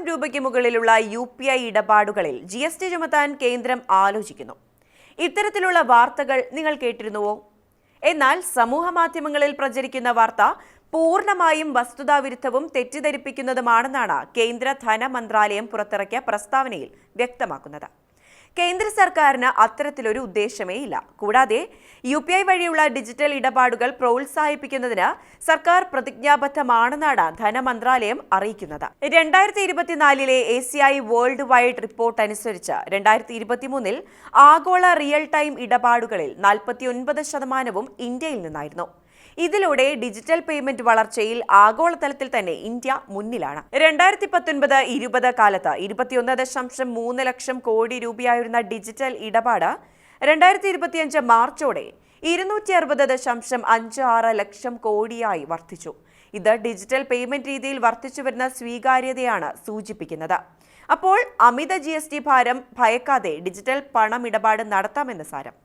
രൂപയ്ക്ക് മുകളിലുള്ള UPI ഇടപാടുകളിൽ GST ചുമത്താൻ കേന്ദ്രം ആലോചിക്കുന്നു. ഇത്തരത്തിലുള്ള വാർത്തകൾ നിങ്ങൾ കേട്ടിരുന്നുവോ? എന്നാൽ സമൂഹമാധ്യമങ്ങളിൽ പ്രചരിക്കുന്ന വാർത്ത പൂർണ്ണമായും വസ്തുതാവിരുദ്ധവും തെറ്റിദ്ധരിപ്പിക്കുന്നതുമാണെന്നാണ് കേന്ദ്ര ധനമന്ത്രാലയം പുറത്തിറക്കിയ പ്രസ്താവനയിൽ വ്യക്തമാക്കുന്നത്. കേന്ദ്ര സർക്കാരിന് അത്തരത്തിലൊരു ഉദ്ദേശമേ ഇല്ല. കൂടാതെ UPI വഴിയുള്ള ഡിജിറ്റൽ ഇടപാടുകൾ പ്രോത്സാഹിപ്പിക്കുന്നതിന് സർക്കാർ പ്രതിജ്ഞാബദ്ധമാണെന്നാണ് ധനമന്ത്രാലയം അറിയിക്കുന്നത്. 2024 ACI വേൾഡ് വൈഡ് റിപ്പോർട്ട് അനുസരിച്ച് 2023 ആഗോള റിയൽ ടൈം ഇടപാടുകളിൽ 49% ഇന്ത്യയിൽ നിന്നായിരുന്നു. ഇതിലൂടെ ഡിജിറ്റൽ പേയ്മെന്റ് വളർച്ചയിൽ ആഗോളതലത്തിൽ തന്നെ ഇന്ത്യ മുന്നിലാണ്. 2019-20 കാലത്ത് 21.3 ലക്ഷം കോടി രൂപയായിരുന്ന ഡിജിറ്റൽ ഇടപാട് 2025 മാർച്ചോടെ 260.56 ലക്ഷം കോടിയായി വർദ്ധിച്ചു. ഇത് ഡിജിറ്റൽ പേയ്മെന്റ് രീതിയിൽ വർദ്ധിച്ചുവരുന്ന സ്വീകാര്യതയാണ് സൂചിപ്പിക്കുന്നത്. അപ്പോൾ അമിത GST ഭാരം ഭയക്കാതെ ഡിജിറ്റൽ പണമിടപാട് നടത്താമെന്ന് സാരം.